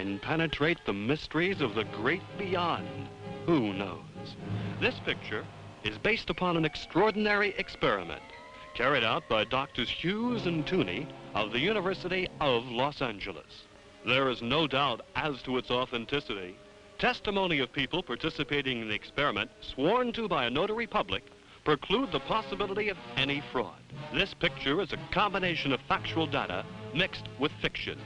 mind penetrate the mysteries of the great beyond? Who knows? This picture is based upon an extraordinary experiment carried out by Doctors Hughes and Tooney of the University of Los Angeles. There is no doubt as to its authenticity. Testimony of people participating in the experiment, sworn to by a notary public, preclude the possibility of any fraud. This picture is a combination of factual data mixed with fiction.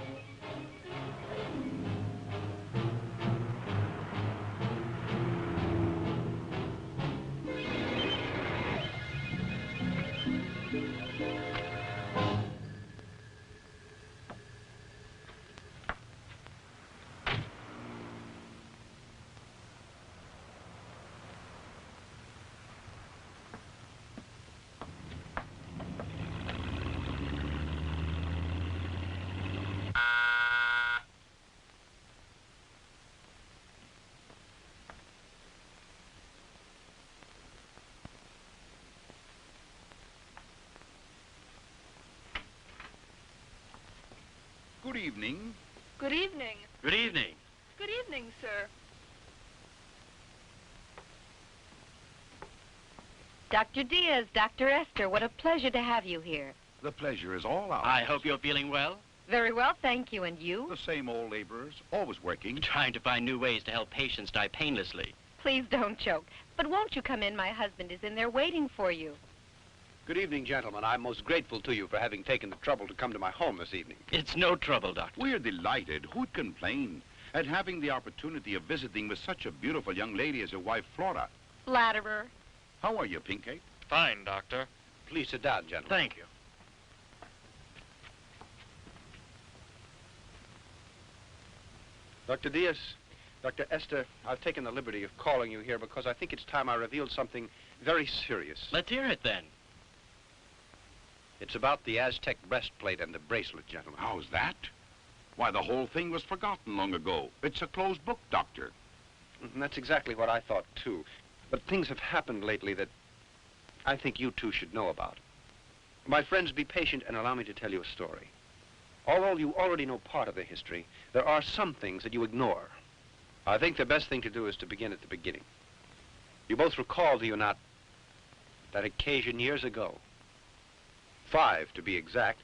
Good evening. Good evening. Good evening. Good evening, sir. Dr. Diaz, Dr. Esther, what a pleasure to have you here. The pleasure is all ours. I hope you're feeling well. Very well, thank you. And you? The same old laborers, always working. Trying to find new ways to help patients die painlessly. Please don't choke. But won't you come in? My husband is in there waiting for you. Good evening, gentlemen. I'm most grateful to you for having taken the trouble to come to my home this evening. It's no trouble, Doctor. We're delighted. Who'd complain at having the opportunity of visiting with such a beautiful young lady as your wife, Flora? Flatterer. How are you, Pinkate? Fine, Doctor. Please sit down, gentlemen. Thank you. Dr. Diaz, Dr. Esther, I've taken the liberty of calling you here because I think it's time I revealed something very serious. Let's hear it, then. It's about the Aztec breastplate and the bracelet, gentlemen. How's that? Why, the whole thing was forgotten long ago. It's a closed book, Doctor. And that's exactly what I thought, too. But things have happened lately that I think you two should know about. My friends, be patient and allow me to tell you a story. Although you already know part of the history, there are some things that you ignore. I think the best thing to do is to begin at the beginning. You both recall, do you not, that occasion years ago, 5 to be exact,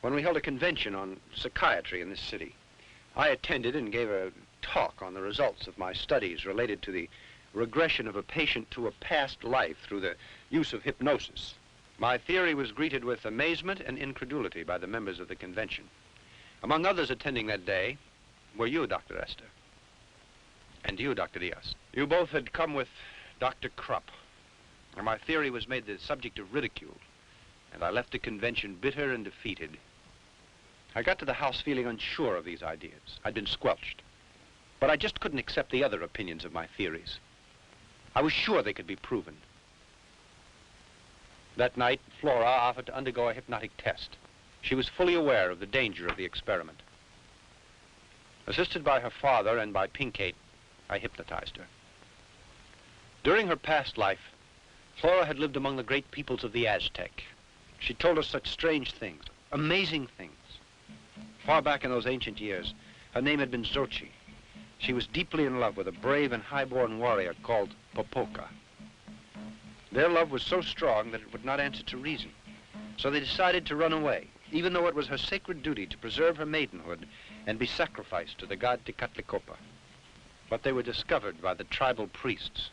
when we held a convention on psychiatry in this city. I attended and gave a talk on the results of my studies related to the regression of a patient to a past life through the use of hypnosis. My theory was greeted with amazement and incredulity by the members of the convention. Among others attending that day were you, Dr. Esther, and you, Dr. Diaz. You both had come with Dr. Krupp, and my theory was made the subject of ridicule, and I left the convention bitter and defeated. I got to the house feeling unsure of these ideas. I'd been squelched, but I just couldn't accept the other opinions of my theories. I was sure they could be proven. That night, Flora offered to undergo a hypnotic test. She was fully aware of the danger of the experiment. Assisted by her father and by Pinkate, I hypnotized her. During her past life, Flora had lived among the great peoples of the Aztec. She told us such strange things, amazing things. Far back in those ancient years, her name had been Xochi. She was deeply in love with a brave and high-born warrior called Popoca. Their love was so strong that it would not answer to reason. So they decided to run away, even though it was her sacred duty to preserve her maidenhood and be sacrificed to the god Tecatlicopa. But they were discovered by the tribal priests.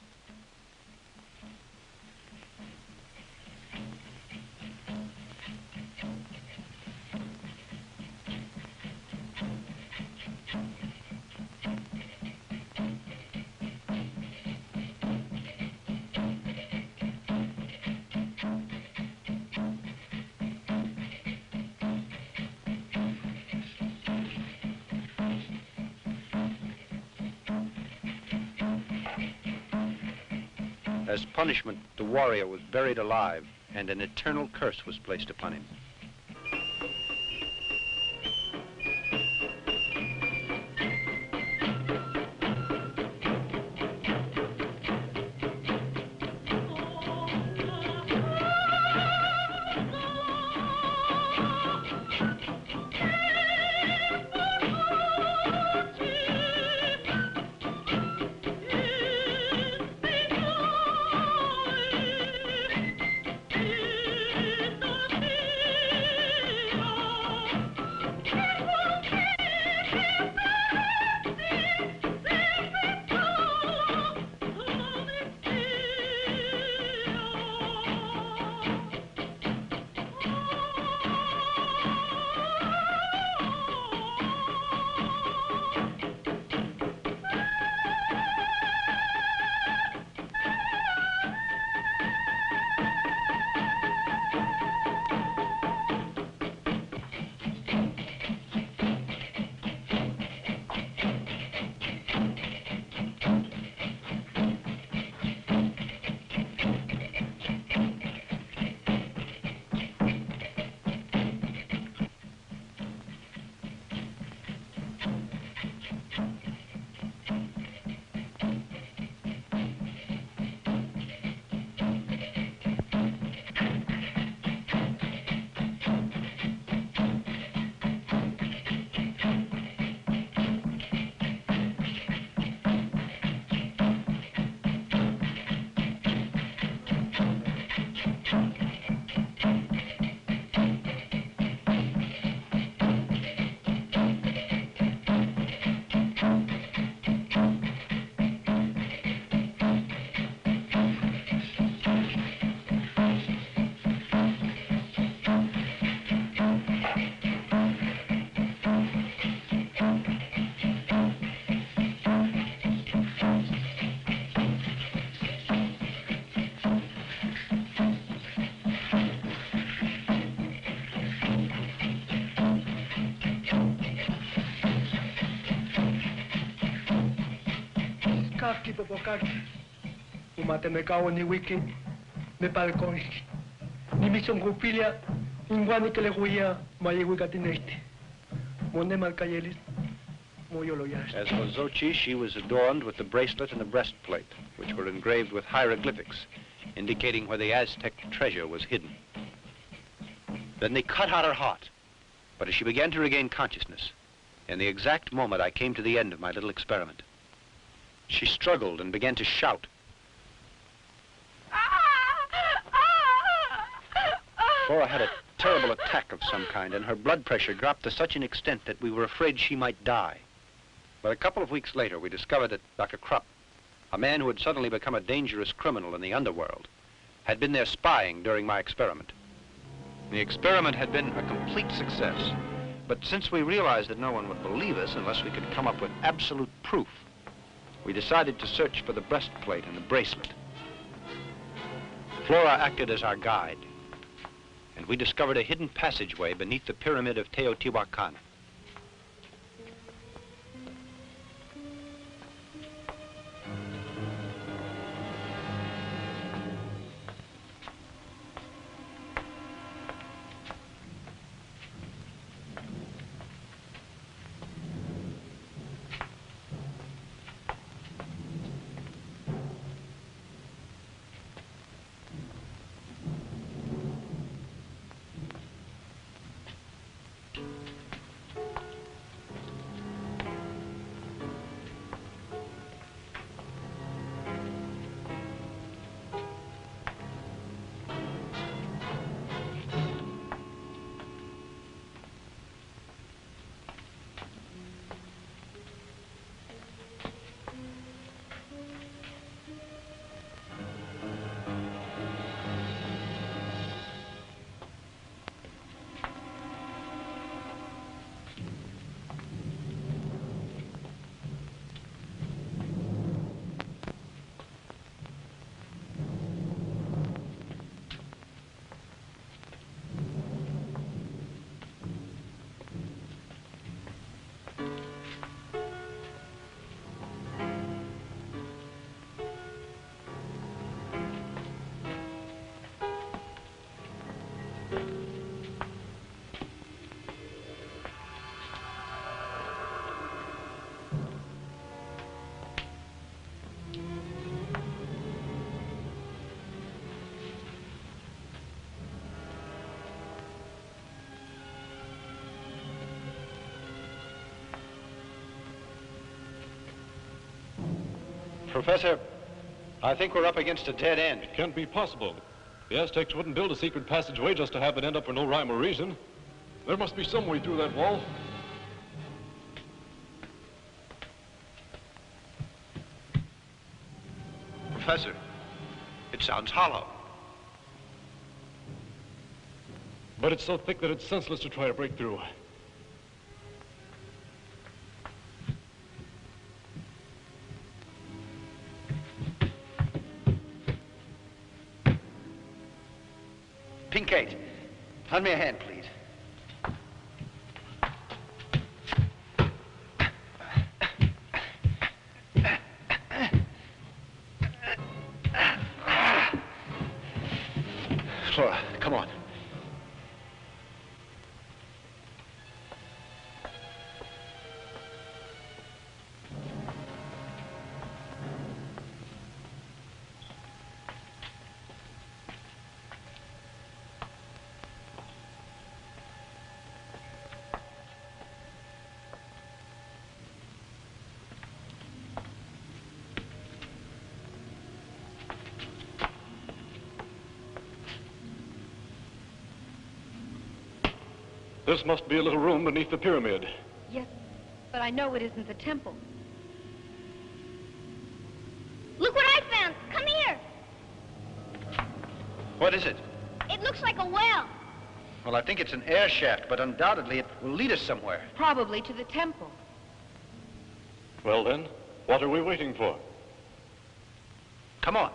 As punishment, the warrior was buried alive, and an eternal curse was placed upon him. Kaki popokaki. Umate me kao ni wiki. Me palconi. Ni mission grupilia. Ingwani que le guía. Maye wigatinesti. Mone malkayelis. Moyolo yash. As for Xochi, she was adorned with the bracelet and the breastplate, which were engraved with hieroglyphics, indicating where the Aztec treasure was hidden. Then they cut out her heart. But as she began to regain consciousness, in the exact moment I came to the end of my little experiment, she struggled and began to shout. Flora had a terrible attack of some kind, and her blood pressure dropped to such an extent that we were afraid she might die. But a couple of weeks later, we discovered that Dr. Krupp, a man who had suddenly become a dangerous criminal in the underworld, had been there spying during my experiment. The experiment had been a complete success, but since we realized that no one would believe us unless we could come up with absolute proof, we decided to search for the breastplate and the bracelet. Flora acted as our guide, and we discovered a hidden passageway beneath the pyramid of Teotihuacan. Professor, I think we're up against a dead end. It can't be possible. The Aztecs wouldn't build a secret passageway just to have it end up for no rhyme or reason. There must be some way through that wall. Professor, it sounds hollow. But it's so thick that it's senseless to try to break through. Pinkate, lend me a hand, please. Flora, come on. This must be a little room beneath the pyramid. Yes, but I know it isn't the temple. Look what I found. Come here. What is it? It looks like a well. Well, I think it's an air shaft, but undoubtedly it will lead us somewhere. Probably to the temple. Well then, what are we waiting for? Come on.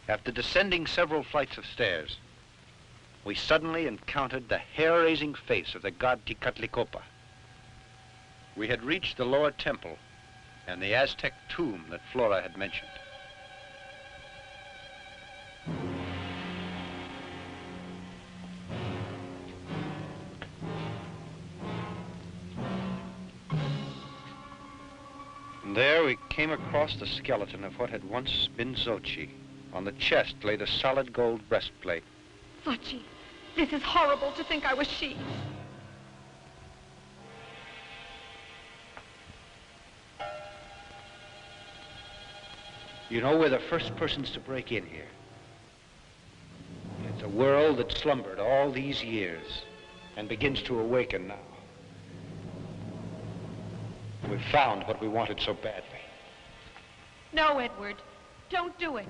After descending several flights of stairs, we suddenly encountered the hair-raising face of the god Tecatlicopa. We had reached the lower temple and the Aztec tomb that Flora had mentioned. And there we came across the skeleton of what had once been Xochi. On the chest lay the solid gold breastplate. Xochi, this is horrible to think I was she. You know, we're the first persons to break in here. It's a world that slumbered all these years and begins to awaken now. We've found what we wanted so badly. No, Edward, don't do it.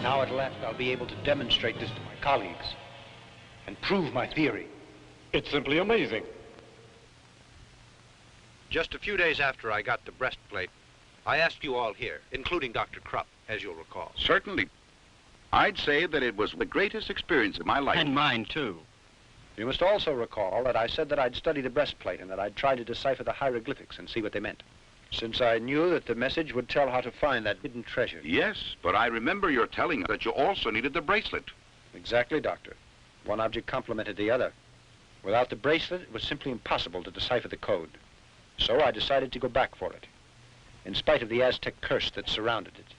Now at last I'll be able to demonstrate this to my colleagues and prove my theory. It's simply amazing. Just a few days after I got the breastplate, I asked you all here, including Dr. Krupp, as you'll recall. Certainly. I'd say that it was the greatest experience of my life. And mine, too. You must also recall that I said that I'd study the breastplate and that I'd try to decipher the hieroglyphics and see what they meant, since I knew that the message would tell how to find that hidden treasure. Yes, but I remember your telling us that you also needed the bracelet. Exactly, Doctor. One object complemented the other. Without the bracelet, it was simply impossible to decipher the code. So I decided to go back for it, in spite of the Aztec curse that surrounded it.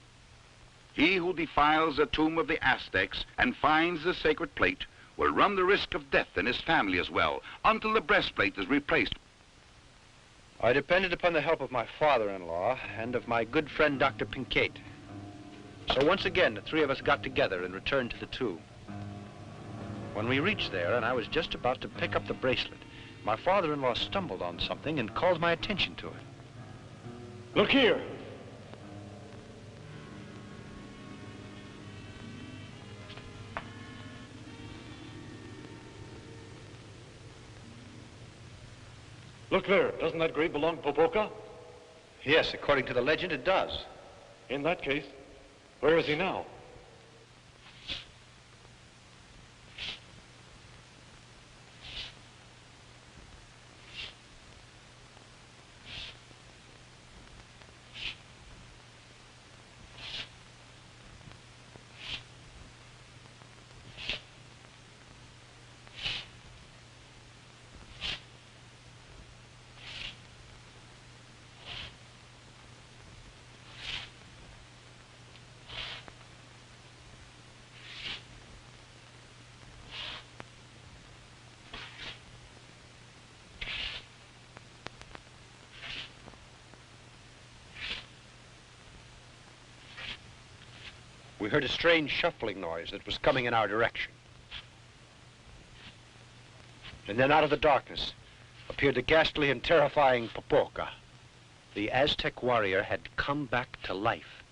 He who defiles the tomb of the Aztecs and finds the sacred plate will run the risk of death and his family as well, until the breastplate is replaced. I depended upon the help of my father-in-law and of my good friend, Dr. Pincate. So once again, the three of us got together and returned to the tomb. When we reached there, and I was just about to pick up the bracelet, my father-in-law stumbled on something and called my attention to it. Look here. Look there. Doesn't that grave belong to Popoca? Yes, according to the legend, it does. In that case, where is he now? We heard a strange shuffling noise that was coming in our direction. And then out of the darkness appeared the ghastly and terrifying Popoca. The Aztec warrior had come back to life.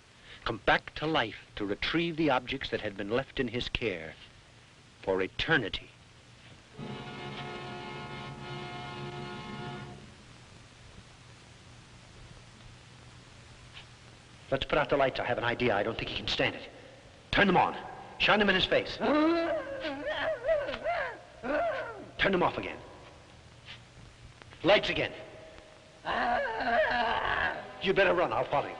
Come back to life to retrieve the objects that had been left in his care for eternity. Let's put out the lights. I have an idea. I don't think he can stand it. Turn them on. Shine them in his face. Turn them off again. Lights again. You'd better run. I'll follow you.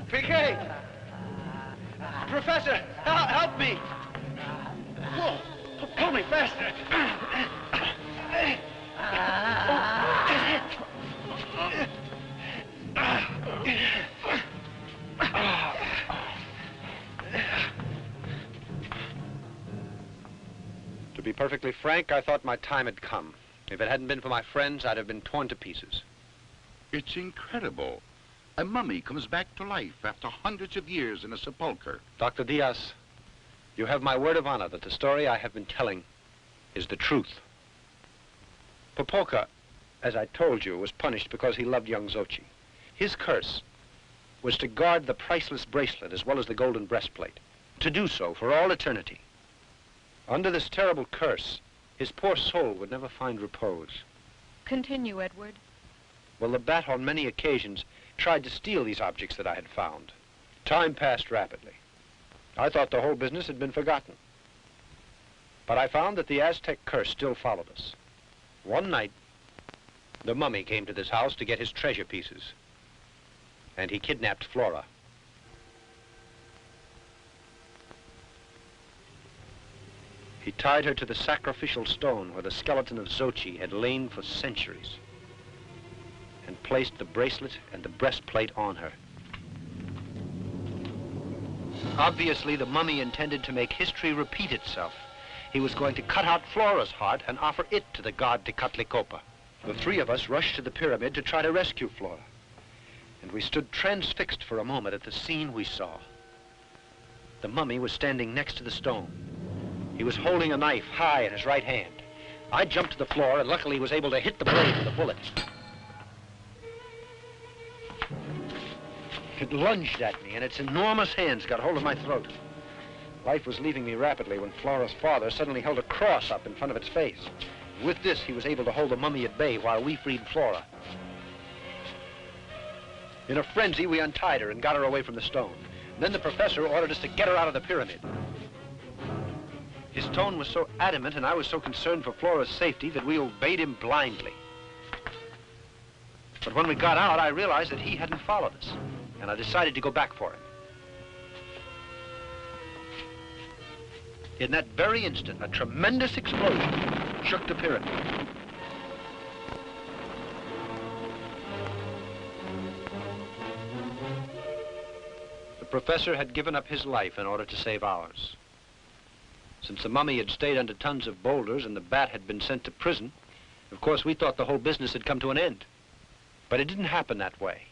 PK! Professor, help me! Whoa! Pull me faster! To be perfectly frank, I thought my time had come. If it hadn't been for my friends, I'd have been torn to pieces. It's incredible. A mummy comes back to life after hundreds of years in a sepulcher. Dr. Diaz, you have my word of honor that the story I have been telling is the truth. Popoka, as I told you, was punished because he loved young Xochi. His curse was to guard the priceless bracelet as well as the golden breastplate, to do so for all eternity. Under this terrible curse, his poor soul would never find repose. Continue, Edward. Well, the bat on many occasions tried to steal these objects that I had found. Time passed rapidly. I thought the whole business had been forgotten. But I found that the Aztec curse still followed us. One night, the mummy came to this house to get his treasure pieces. And he kidnapped Flora. He tied her to the sacrificial stone where the skeleton of Xochi had lain for centuries, and placed the bracelet and the breastplate on her. Obviously, the mummy intended to make history repeat itself. He was going to cut out Flora's heart and offer it to the god Tecatlicopa. The three of us rushed to the pyramid to try to rescue Flora, and we stood transfixed for a moment at the scene we saw. The mummy was standing next to the stone. He was holding a knife high in his right hand. I jumped to the floor and luckily was able to hit the blade with a bullet. It lunged at me, and its enormous hands got hold of my throat. Life was leaving me rapidly when Flora's father suddenly held a cross up in front of its face. With this, he was able to hold the mummy at bay while we freed Flora. In a frenzy, we untied her and got her away from the stone. Then the professor ordered us to get her out of the pyramid. His tone was so adamant, and I was so concerned for Flora's safety that we obeyed him blindly. But when we got out, I realized that he hadn't followed us, and I decided to go back for him. In that very instant, a tremendous explosion shook the pyramid. The professor had given up his life in order to save ours. Since the mummy had stayed under tons of boulders and the bat had been sent to prison, of course, we thought the whole business had come to an end. But it didn't happen that way.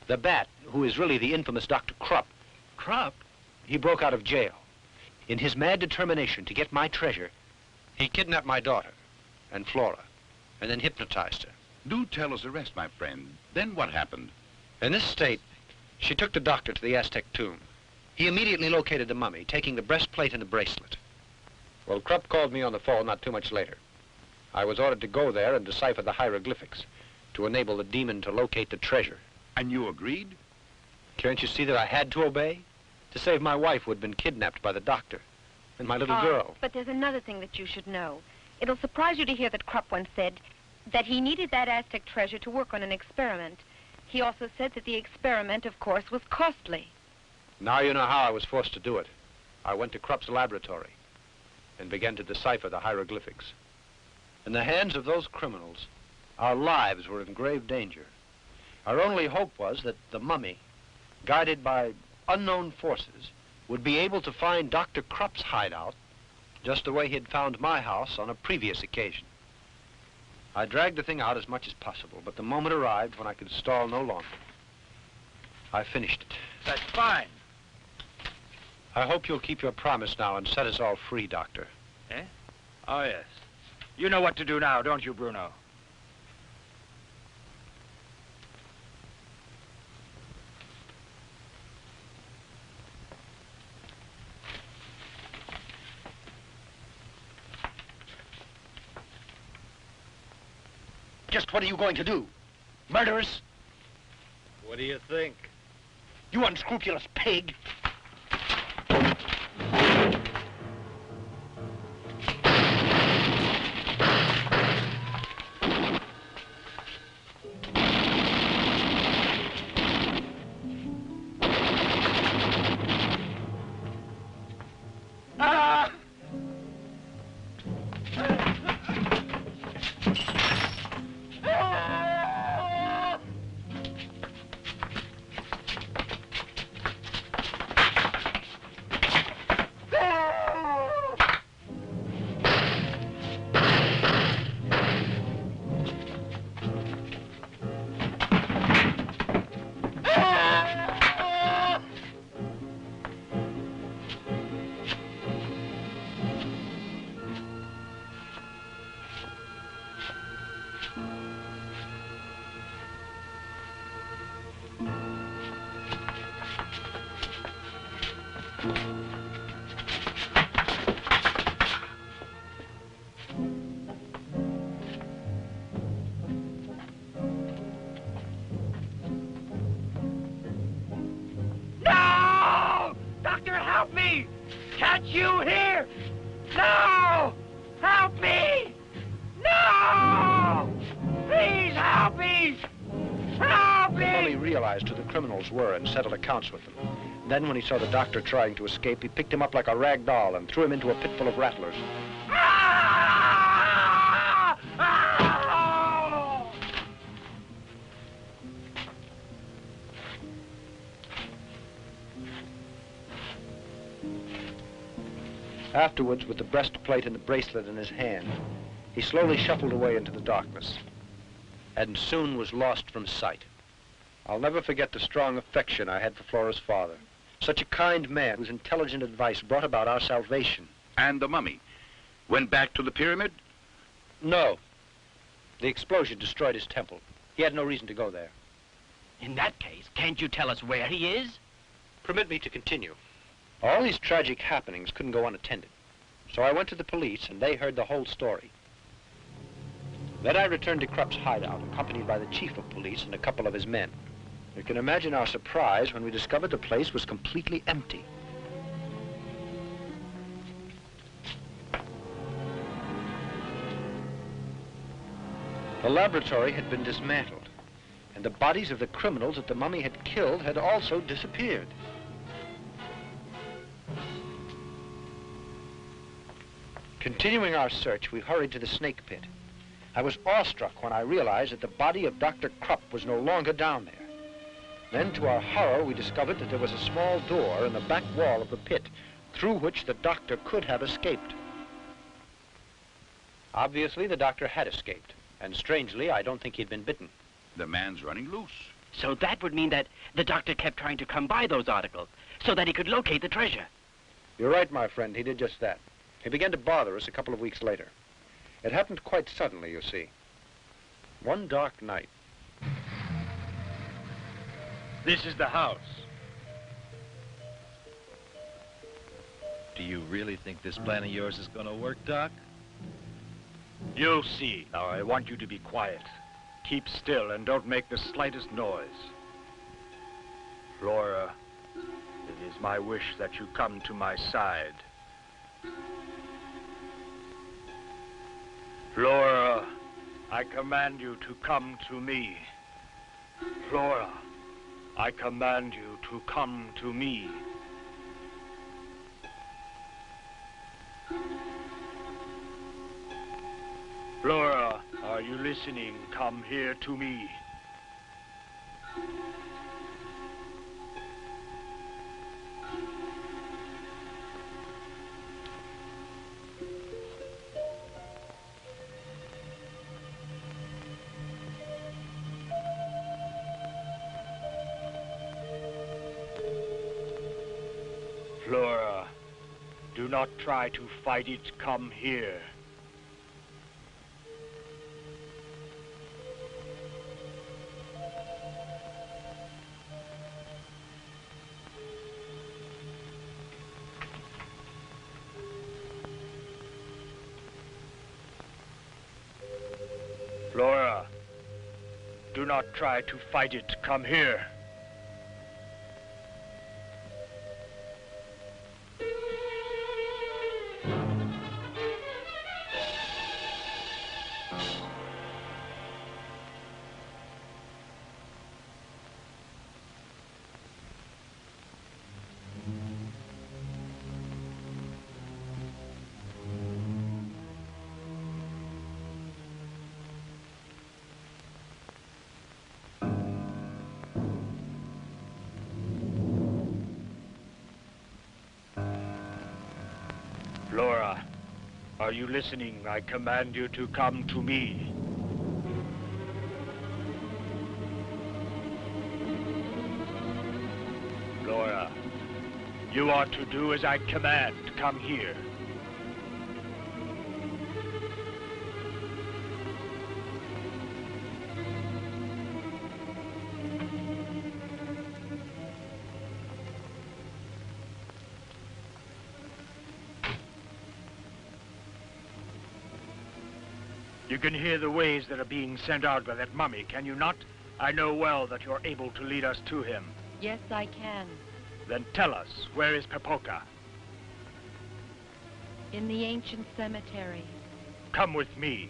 The bat, who is really the infamous Dr. Krupp. Krupp? He broke out of jail. In his mad determination to get my treasure, he kidnapped my daughter and Flora, and then hypnotized her. Do tell us the rest, my friend. Then what happened? In this state, she took the doctor to the Aztec tomb. He immediately located the mummy, taking the breastplate and the bracelet. Well, Krupp called me on the phone not too much later. I was ordered to go there and decipher the hieroglyphics to enable the demon to locate the treasure. And you agreed? Can't you see that I had to obey? To save my wife who had been kidnapped by the doctor, and my little girl. But there's another thing that you should know. It'll surprise you to hear that Krupp once said that he needed that Aztec treasure to work on an experiment. He also said that the experiment, of course, was costly. Now you know how I was forced to do it. I went to Krupp's laboratory and began to decipher the hieroglyphics. In the hands of those criminals, our lives were in grave danger. Our only hope was that the mummy, guided by unknown forces, would be able to find Dr. Krupp's hideout just the way he had found my house on a previous occasion. I dragged the thing out as much as possible, but the moment arrived when I could stall no longer. I finished it. That's fine. I hope you'll keep your promise now and set us all free, Doctor. Eh? Oh, yes. You know what to do now, don't you, Bruno? Just what are you going to do? Murder us? What do you think? You unscrupulous pig! No! Doctor, help me! Can't you hear? No! Help me! No! Please help me! Help me! He realized who the criminals were and settled accounts with them. Then, when he saw the doctor trying to escape, he picked him up like a rag doll and threw him into a pit full of rattlers. Ah! Ah! Afterwards, with the breastplate and the bracelet in his hand, he slowly shuffled away into the darkness and soon was lost from sight. I'll never forget the strong affection I had for Flora's father. Such a kind man whose intelligent advice brought about our salvation. And the mummy went back to the pyramid? No. The explosion destroyed his temple. He had no reason to go there. In that case, can't you tell us where he is? Permit me to continue. All these tragic happenings couldn't go unattended. So I went to the police, and they heard the whole story. Then I returned to Krupp's hideout, accompanied by the chief of police and a couple of his men. You can imagine our surprise when we discovered the place was completely empty. The laboratory had been dismantled, and the bodies of the criminals that the mummy had killed had also disappeared. Continuing our search, we hurried to the snake pit. I was awestruck when I realized that the body of Dr. Krupp was no longer down there. Then, to our horror, we discovered that there was a small door in the back wall of the pit, through which the doctor could have escaped. Obviously, the doctor had escaped, and strangely, I don't think he'd been bitten. The man's running loose. So that would mean that the doctor kept trying to come by those articles so that he could locate the treasure. You're right, my friend, he did just that. He began to bother us a couple of weeks later. It happened quite suddenly, you see. One dark night. This is the house. Do you really think this plan of yours is gonna work, Doc? You'll see. Now, I want you to be quiet. Keep still and don't make the slightest noise. Flora, it is my wish that you come to my side. Flora, I command you to come to me. Flora, I command you to come to me. Flora, are you listening? Come here to me. Flora, do not try to fight it. Come here. Flora, do not try to fight it. Come here. Flora, are you listening? I command you to come to me. Flora, you are to do as I command. Come here. You can hear the waves that are being sent out by that mummy, can you not? I know well that you're able to lead us to him. Yes, I can. Then tell us, where is Pepoka? In the ancient cemetery. Come with me.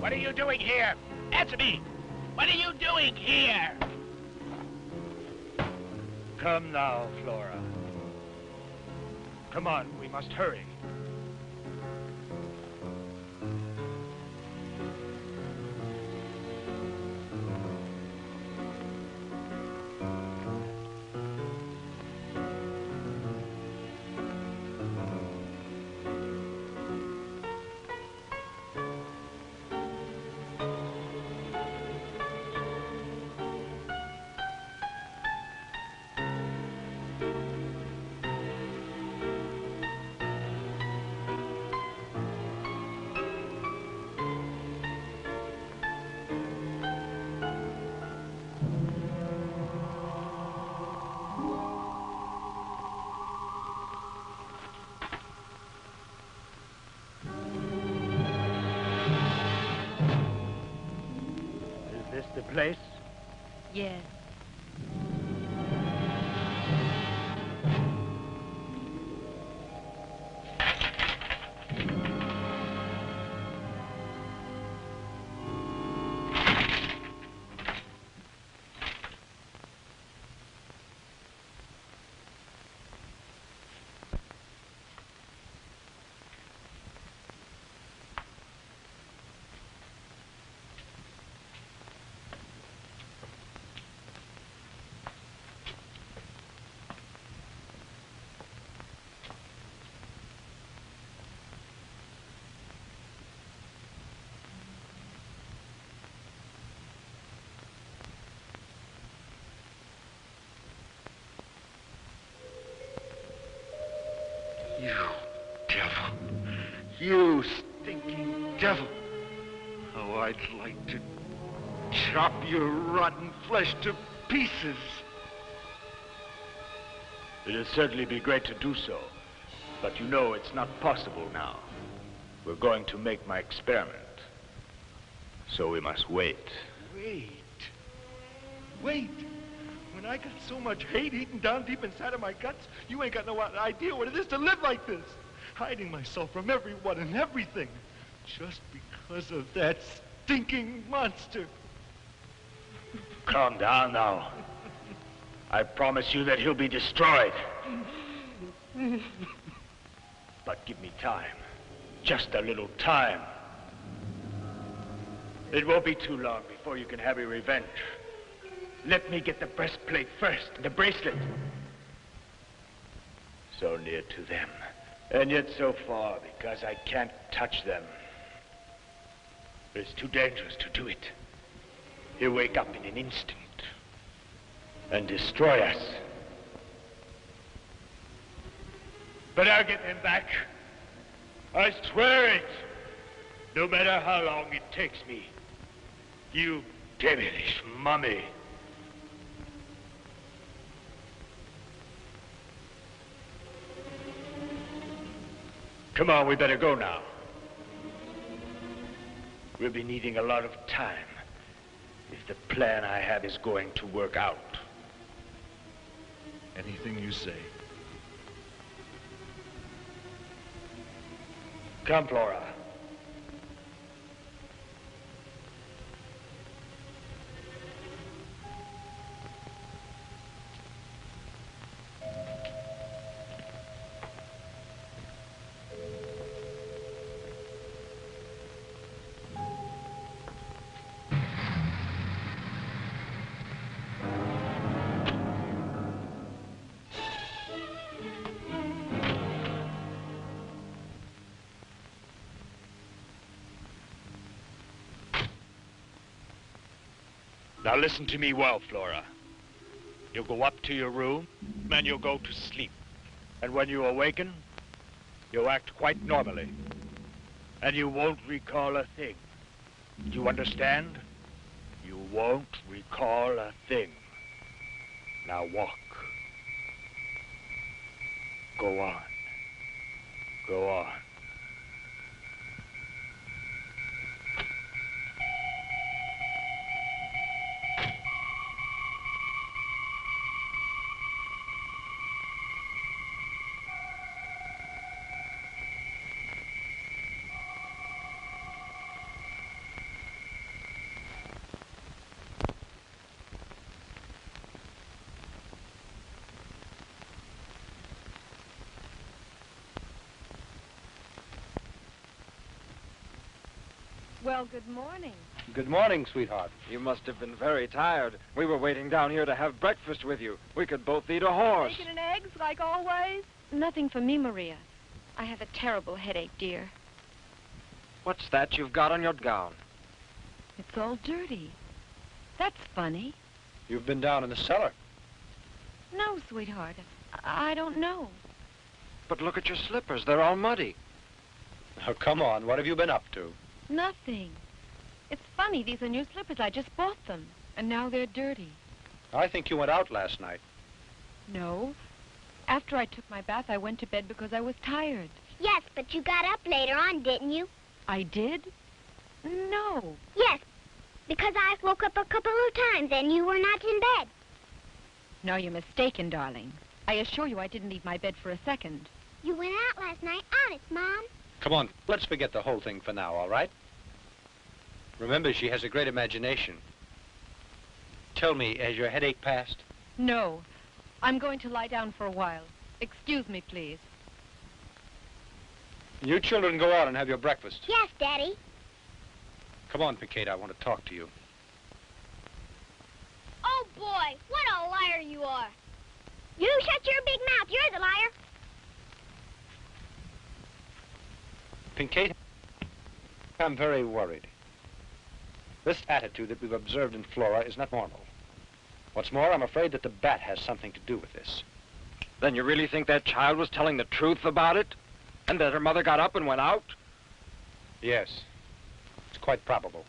What are you doing here? Answer me! What are you doing here? Come now, Flora. Come on, we must hurry. Is this the place? Yes. You devil. You stinking devil. Oh, I'd like to chop your rotten flesh to pieces. It'll certainly be great to do so. But you know it's not possible now. We're going to make my experiment. So we must wait. Wait. When I got so much hate eaten down deep inside of my guts, you ain't got no idea what it is to live like this. Hiding myself from everyone and everything. Just because of that stinking monster. Calm down now. I promise you that he'll be destroyed. But give me time. Just a little time. It won't be too long before you can have your revenge. Let me get the breastplate first, the bracelet. So near to them, and yet so far because I can't touch them. It's too dangerous to do it. He'll wake up in an instant and destroy us. But I'll get them back. I swear it. No matter how long it takes me. You devilish mummy. Come on, we better go now. We'll be needing a lot of time if the plan I have is going to work out. Anything you say. Come, Flora. Now listen to me well, Flora. You'll go up to your room, and you'll go to sleep. And when you awaken, you'll act quite normally. And you won't recall a thing. Do you understand? You won't recall a thing. Now walk. Go on. Go on. Well, good morning. Good morning, sweetheart. You must have been very tired. We were waiting down here to have breakfast with you. We could both eat a horse. Bacon and eggs, like always? Nothing for me, Maria. I have a terrible headache, dear. What's that you've got on your gown? It's all dirty. That's funny. You've been down in the cellar. No, sweetheart. I don't know. But look at your slippers. They're all muddy. Oh, come on. What have you been up to? Nothing. It's funny. These are new slippers. I just bought them. And now they're dirty. I think you went out last night. No. After I took my bath, I went to bed because I was tired. Yes, but you got up later on, didn't you? I did? No. Yes, because I woke up a couple of times and you were not in bed. No, you're mistaken, darling. I assure you I didn't leave my bed for a second. You went out last night, honest, Mom. Come on, let's forget the whole thing for now, all right? Remember, she has a great imagination. Tell me, has your headache passed? No. I'm going to lie down for a while. Excuse me, please. You children go out and have your breakfast. Yes, Daddy. Come on, Piquet, I want to talk to you. Oh, boy, what a liar you are. You shut your big mouth. You're the liar. Piquet, I'm very worried. This attitude that we've observed in Flora is not normal. What's more, I'm afraid that the bat has something to do with this. Then you really think that child was telling the truth about it? And that her mother got up and went out? Yes. It's quite probable.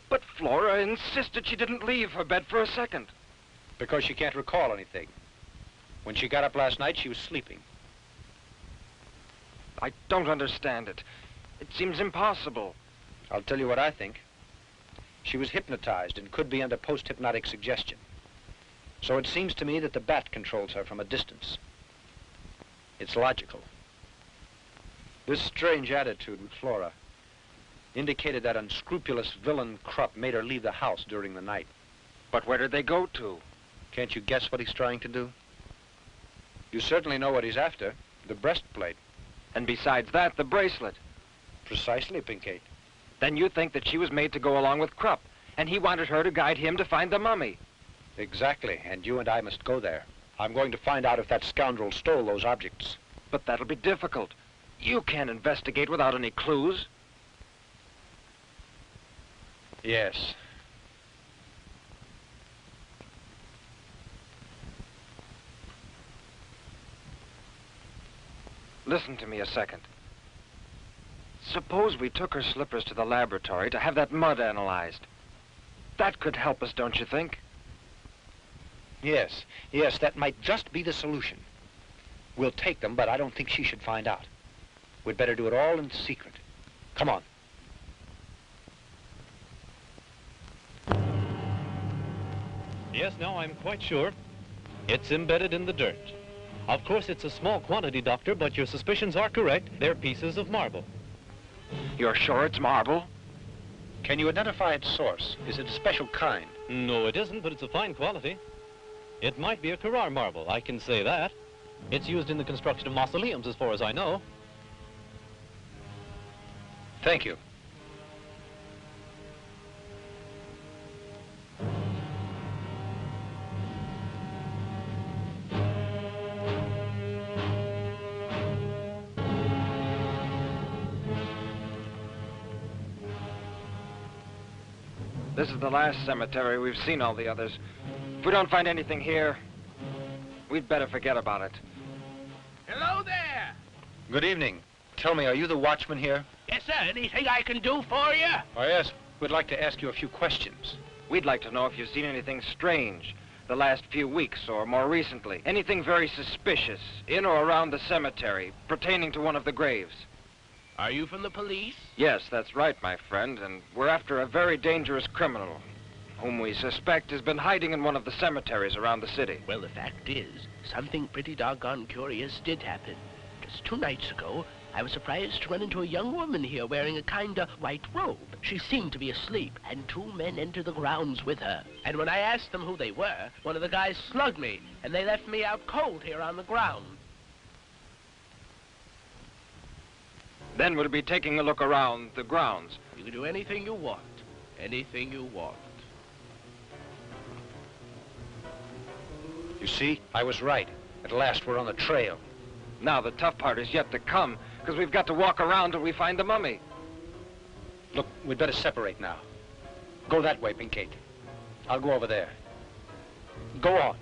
But Flora insisted she didn't leave her bed for a second. Because she can't recall anything. When she got up last night, she was sleeping. I don't understand it. It seems impossible. I'll tell you what I think. She was hypnotized and could be under post-hypnotic suggestion. So it seems to me that the bat controls her from a distance. It's logical. This strange attitude with Flora indicated that unscrupulous villain Krupp made her leave the house during the night. But where did they go to? Can't you guess what he's trying to do? You certainly know what he's after, the breastplate. And besides that, the bracelet. Precisely, Pinkate. Then you think that she was made to go along with Krupp, and he wanted her to guide him to find the mummy. Exactly, and you and I must go there. I'm going to find out if that scoundrel stole those objects. But that'll be difficult. You can't investigate without any clues. Yes. Listen to me a second. Suppose we took her slippers to the laboratory to have that mud analyzed. That could help us, don't you think? Yes, that might just be the solution. We'll take them, but I don't think she should find out. We'd better do it all in secret. Come on. Yes, now I'm quite sure. It's embedded in the dirt. Of course, it's a small quantity, Doctor, but your suspicions are correct. They're pieces of marble. You're sure it's marble? Can you identify its source? Is it a special kind? No, it isn't, but it's a fine quality. It might be a Carrara marble, I can say that. It's used in the construction of mausoleums, as far as I know. Thank you. This is the last cemetery. We've seen all the others. If we don't find anything here, we'd better forget about it. Hello there. Good evening. Tell me, are you the watchman here? Yes, sir. Anything I can do for you? Oh, yes. We'd like to ask you a few questions. We'd like to know if you've seen anything strange the last few weeks or more recently. Anything very suspicious in or around the cemetery pertaining to one of the graves. Are you from the police? Yes, that's right, my friend, and we're after a very dangerous criminal whom we suspect has been hiding in one of the cemeteries around the city. Well, the fact is, something pretty doggone curious did happen. Just 2 nights ago, I was surprised to run into a young woman here wearing a kind of white robe. She seemed to be asleep, and 2 men entered the grounds with her. And when I asked them who they were, one of the guys slugged me, and they left me out cold here on the ground. Then we'll be taking a look around the grounds. You can do anything you want. Anything you want. You see, I was right. At last, we're on the trail. Now, the tough part is yet to come, because we've got to walk around till we find the mummy. Look, we'd better separate now. Go that way, Pinkate. I'll go over there. Go on.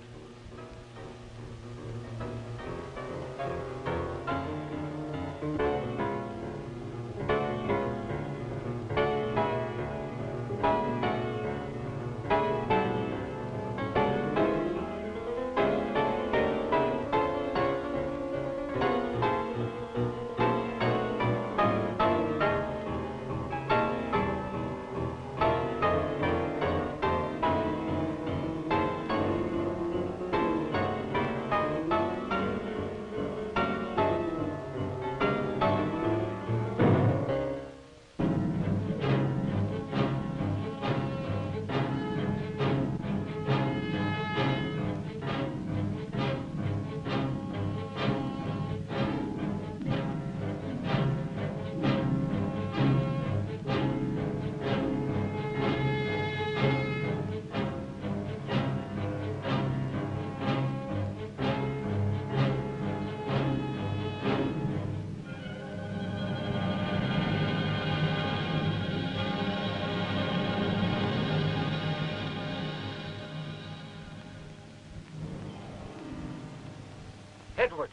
Edward!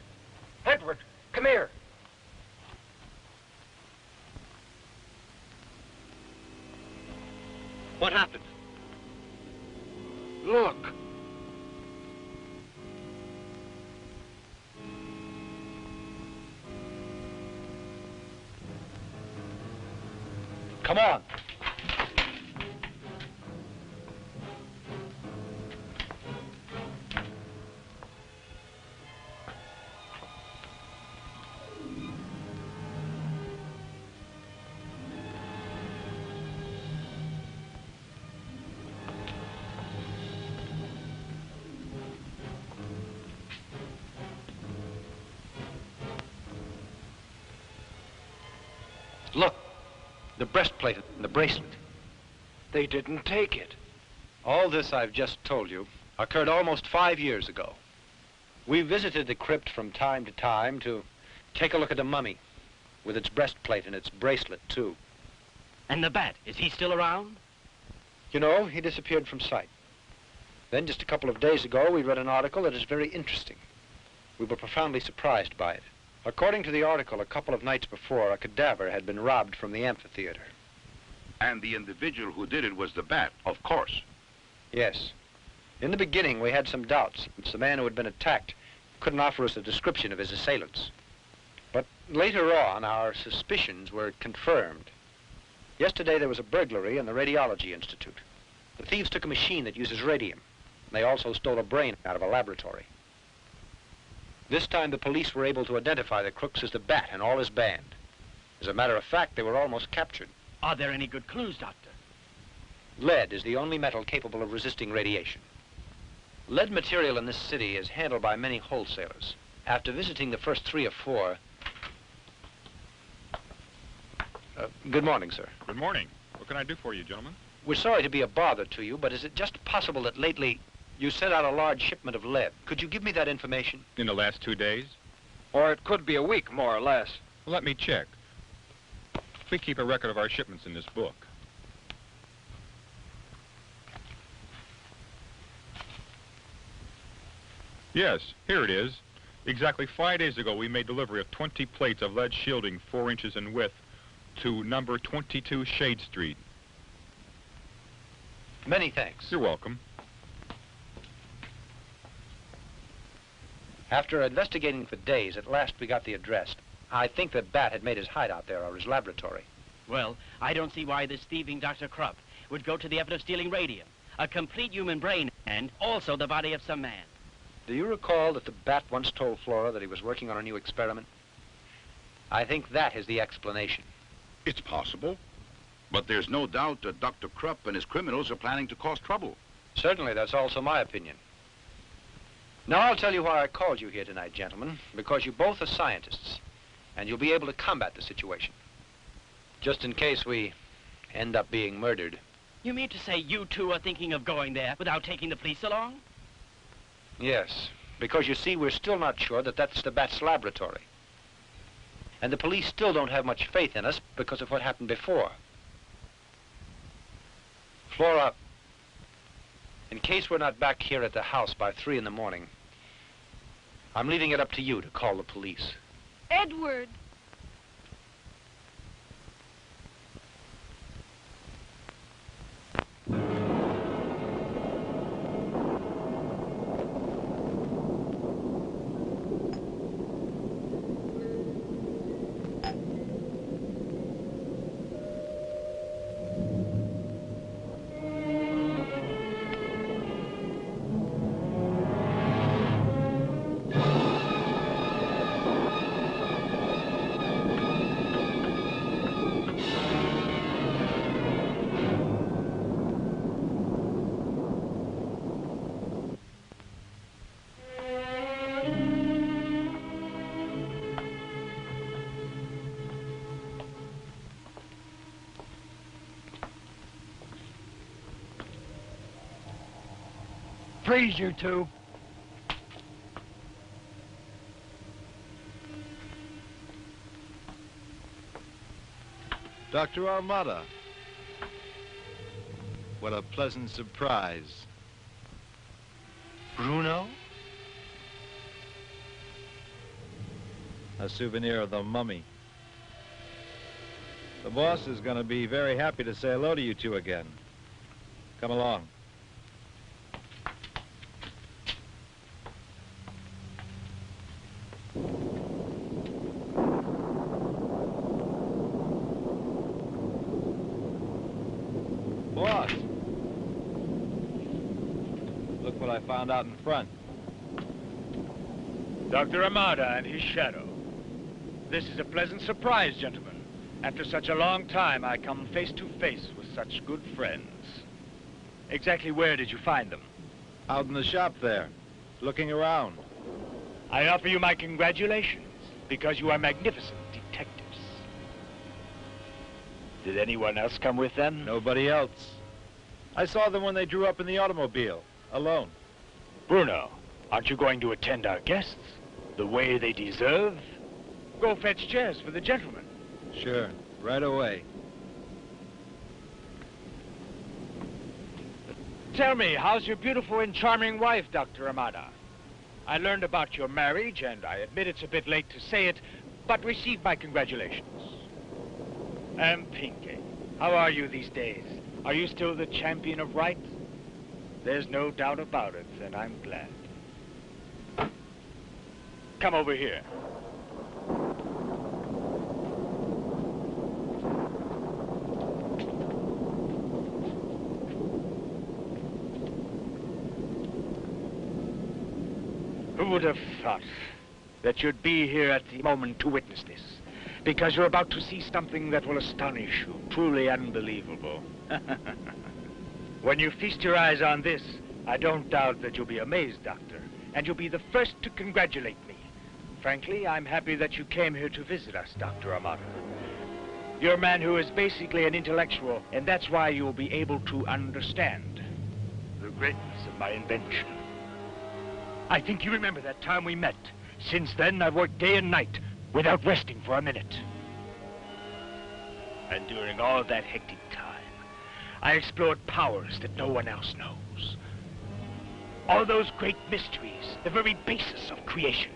Edward, come here! What happened? Look! Come on. Look, the breastplate and the bracelet. They didn't take it. All this I've just told you occurred almost 5 years ago. We visited the crypt from time to time to take a look at the mummy, with its breastplate and its bracelet, too. And the bat, is he still around? You know, he disappeared from sight. Then, just a couple of days ago, we read an article that is very interesting. We were profoundly surprised by it. According to the article, a couple of nights before, a cadaver had been robbed from the amphitheater. And the individual who did it was the bat, of course. Yes. In the beginning, we had some doubts, since the man who had been attacked couldn't offer us a description of his assailants. But later on, our suspicions were confirmed. Yesterday, there was a burglary in the Radiology Institute. The thieves took a machine that uses radium. They also stole a brain out of a laboratory. This time, the police were able to identify the crooks as the Bat and all his band. As a matter of fact, they were almost captured. Are there any good clues, Doctor? Lead is the only metal capable of resisting radiation. Lead material in this city is handled by many wholesalers. After visiting the first 3 or 4... good morning, sir. Good morning. What can I do for you, gentlemen? We're sorry to be a bother to you, but is it just possible that lately you sent out a large shipment of lead? Could you give me that information? In the last 2 days? Or it could be a week, more or less. Well, let me check. We keep a record of our shipments in this book. Yes, here it is. Exactly 5 days ago, we made delivery of 20 plates of lead shielding 4 inches in width to number 22 Shade Street. Many thanks. You're welcome. After investigating for days, at last we got the address. I think that Bat had made his hideout there, or his laboratory. Well, I don't see why this thieving Dr. Krupp would go to the effort of stealing radium, a complete human brain, and also the body of some man. Do you recall that the Bat once told Flora that he was working on a new experiment? I think that is the explanation. It's possible. But there's no doubt that Dr. Krupp and his criminals are planning to cause trouble. Certainly, that's also my opinion. Now, I'll tell you why I called you here tonight, gentlemen, because you both are scientists, and you'll be able to combat the situation. Just in case we end up being murdered. You mean to say you two are thinking of going there without taking the police along? Yes, because you see, we're still not sure that that's the Bat's laboratory. And the police still don't have much faith in us because of what happened before. Flora, in case we're not back here at the house by 3 in the morning, I'm leaving it up to you to call the police. Edward. Freeze, you two. Dr. Armada. What a pleasant surprise. Bruno? A souvenir of the mummy. The boss is going to be very happy to say hello to you two again. Come along. Boss. Look what I found out in front. Dr. Amada and his shadow. This is a pleasant surprise, gentlemen. After such a long time, I come face to face with such good friends. Exactly where did you find them? Out in the shop there, looking around. I offer you my congratulations, because you are magnificent detectives. Did anyone else come with them? Nobody else. I saw them when they drew up in the automobile, alone. Bruno, aren't you going to attend our guests the way they deserve? Go fetch chairs for the gentlemen. Sure, right away. Tell me, how's your beautiful and charming wife, Dr. Amada? I learned about your marriage, and I admit it's a bit late to say it, but receive my congratulations. And Pinky, how are you these days? Are you still the champion of right? There's no doubt about it, and I'm glad. Come over here. Who would have thought that you'd be here at the moment to witness this? Because you're about to see something that will astonish you, truly unbelievable. When you feast your eyes on this, I don't doubt that you'll be amazed, Doctor, and you'll be the first to congratulate me. Frankly, I'm happy that you came here to visit us, Dr. Amada. You're a man who is basically an intellectual, and that's why you'll be able to understand the greatness of my invention. I think you remember that time we met. Since then, I've worked day and night without resting for a minute. And during all that hectic time, I explored powers that no one else knows. All those great mysteries, the very basis of creation.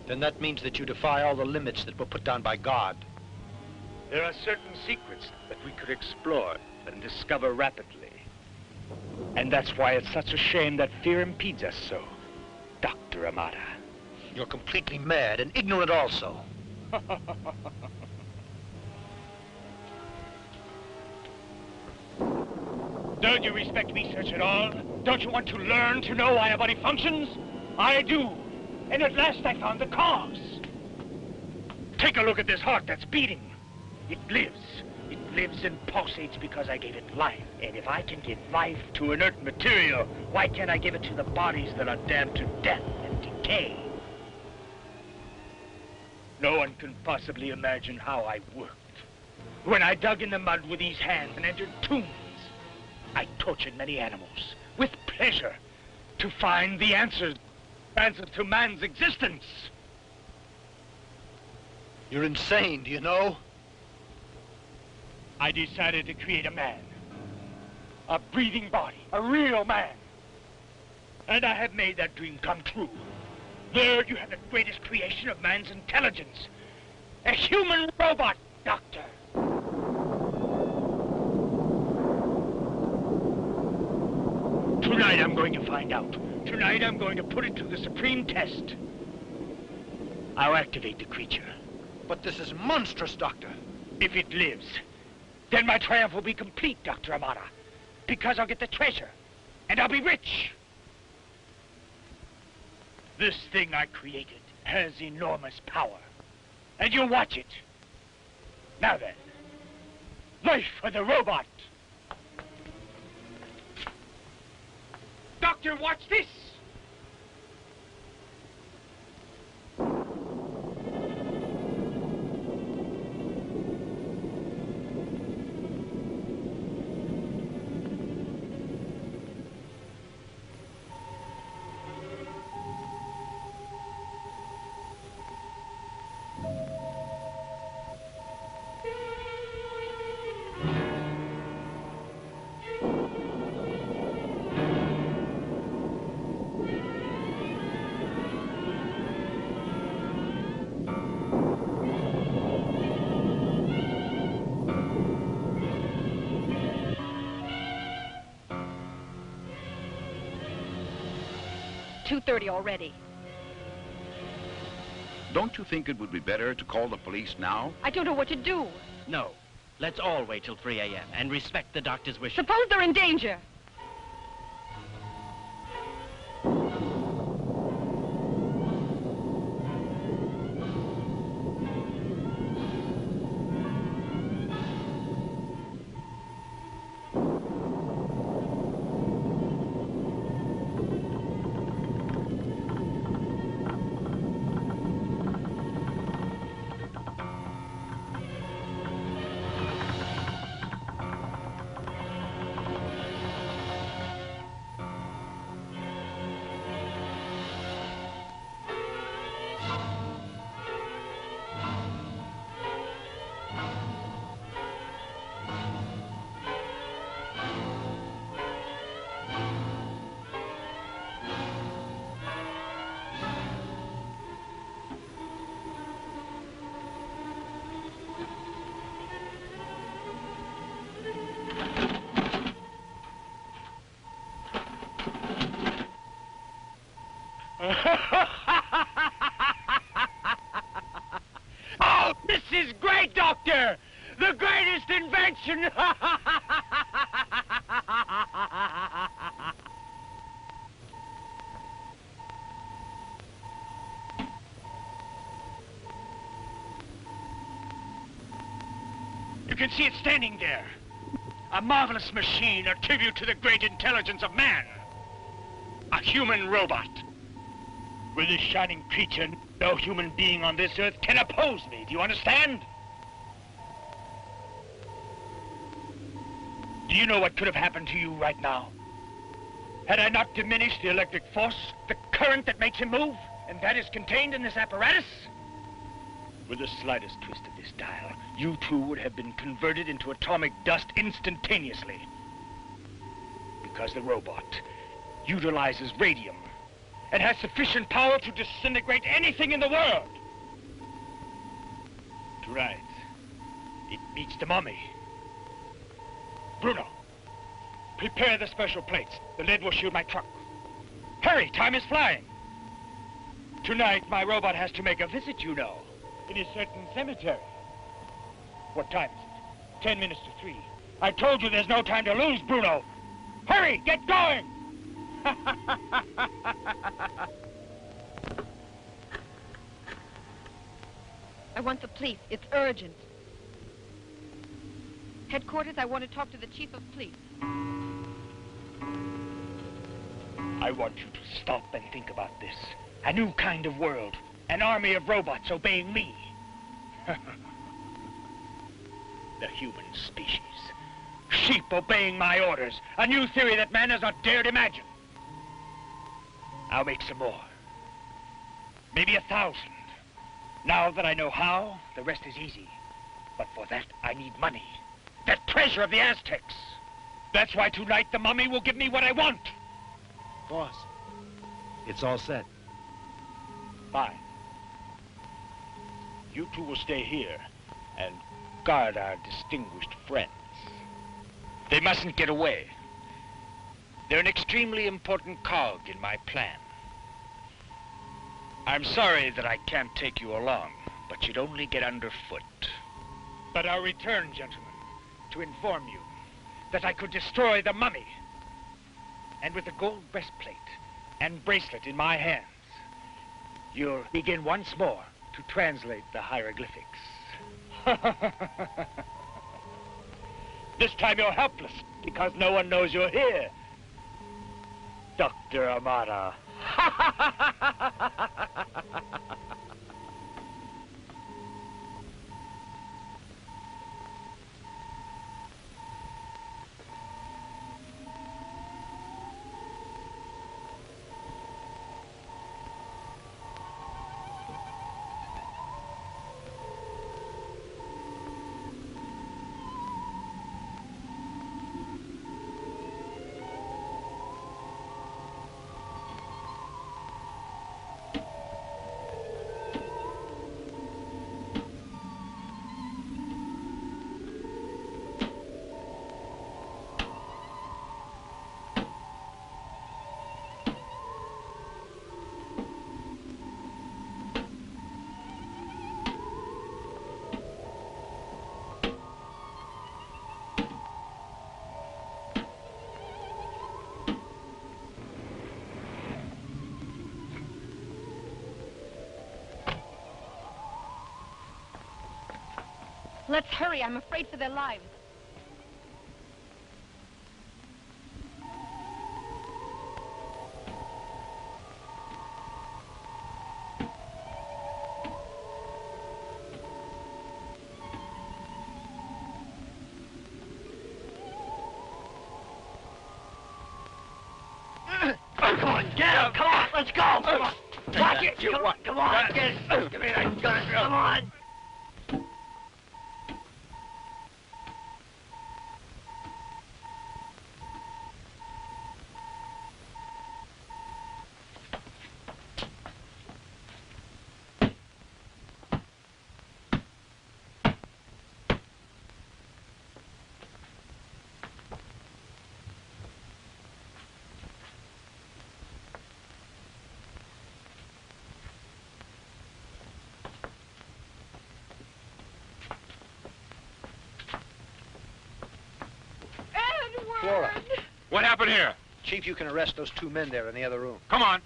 Then that means that you defy all the limits that were put down by God. There are certain secrets that we could explore and discover rapidly. And that's why it's such a shame that fear impedes us so, Dr. Amada. You're completely mad and ignorant also. Don't you respect research at all? Don't you want to learn to know why a body functions? I do. And at last I found the cause. Take a look at this heart that's beating. It lives. It lives and pulsates because I gave it life. And if I can give life to inert material, why can't I give it to the bodies that are damned to death and decay? No one can possibly imagine how I worked. When I dug in the mud with these hands and entered tombs, I tortured many animals with pleasure to find the answers to man's existence. You're insane, do you know? I decided to create a man. A breathing body, a real man. And I have made that dream come true. There you have the greatest creation of man's intelligence. A human robot, Doctor. Tonight I'm going to find out. Tonight I'm going to put it to the supreme test. I'll activate the creature. But this is monstrous, Doctor. If it lives, then my triumph will be complete, Dr. Amada. Because I'll get the treasure, and I'll be rich. This thing I created has enormous power, and you'll watch it. Now then, life for the robot. Doctor, watch this. .30 already. Don't you think it would be better to call the police now? I don't know what to do. No. Let's all wait till 3 a.m. and respect the doctor's wishes. Suppose they're in danger. Oh, this is great, Doctor! The greatest invention! You can see it standing there. A marvelous machine, a tribute to the great intelligence of man. A human robot. With this shining creature, no human being on this earth can oppose me. Do you understand? Do you know what could have happened to you right now? Had I not diminished the electric force, the current that makes him move, and that is contained in this apparatus? With the slightest twist of this dial, you two would have been converted into atomic dust instantaneously. Because the robot utilizes radium and has sufficient power to disintegrate anything in the world. Tonight, it meets the mummy. Bruno, prepare the special plates. The lead will shield my truck. Hurry, time is flying. Tonight, my robot has to make a visit, you know. In a certain cemetery. What time is it? 10 minutes to 3. I told you there's no time to lose, Bruno. Hurry, get going! I want the police. It's urgent. Headquarters, I want to talk to the chief of police. I want you to stop and think about this. A new kind of world. An army of robots obeying me. The human species. Sheep obeying my orders. A new theory that man has not dared imagine. I'll make some more. Maybe 1,000. Now that I know how, the rest is easy. But for that, I need money. That treasure of the Aztecs. That's why tonight the mummy will give me what I want. Boss, it's all set. Fine. You two will stay here and guard our distinguished friends. They mustn't get away. They're an extremely important cog in my plan. I'm sorry that I can't take you along, but you'd only get underfoot. But I'll return, gentlemen, to inform you that I could destroy the mummy. And with the gold breastplate and bracelet in my hands, you'll begin once more to translate the hieroglyphics. This time you're helpless, because no one knows you're here. Dr. Amara. Let's hurry. I'm afraid for their lives. Come on, get him! Come on, let's go! Come on! Watch it! Come on, get it! Give me that gun! Come on! Flora. What happened here? Chief, you can arrest those 2 men there in the other room. Come on.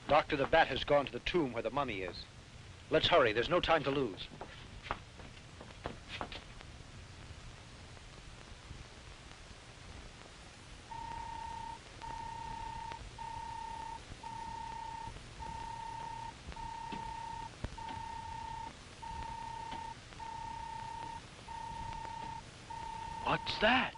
Dr. the Bat has gone to the tomb where the mummy is. Let's hurry. There's no time to lose. What's that?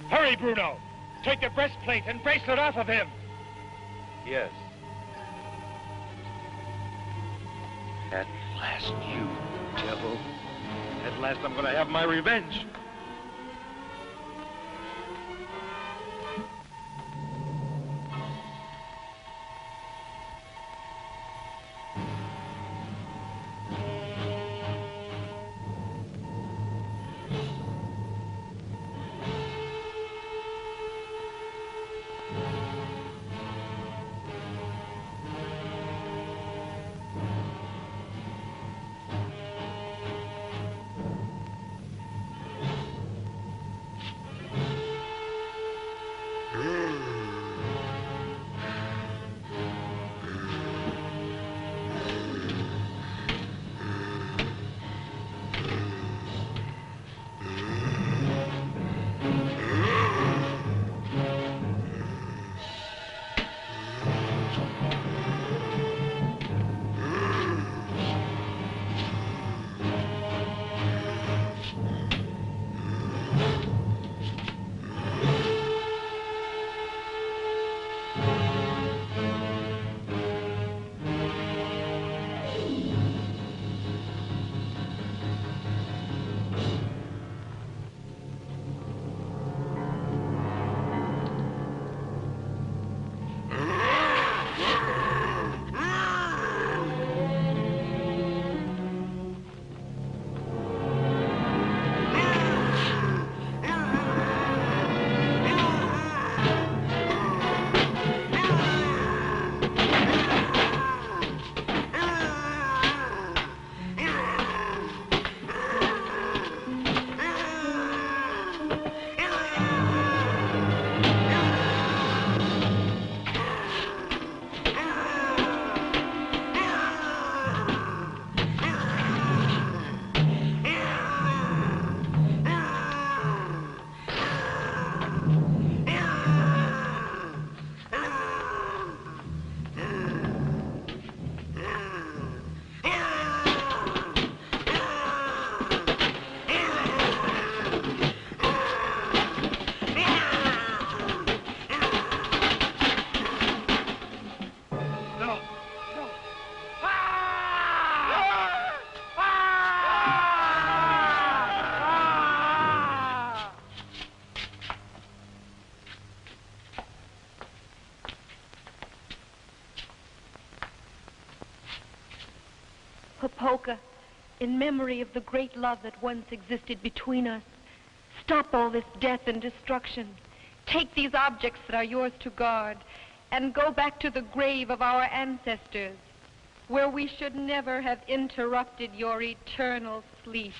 Hurry, Bruno. Take the breastplate and bracelet off of him. Yes. At last, you devil. At last I'm going to have my revenge. polka in memory of the great love that once existed between us. Stop all this death and destruction. Take these objects that are yours to guard and go back to the grave of our ancestors, where we should never have interrupted your eternal sleep.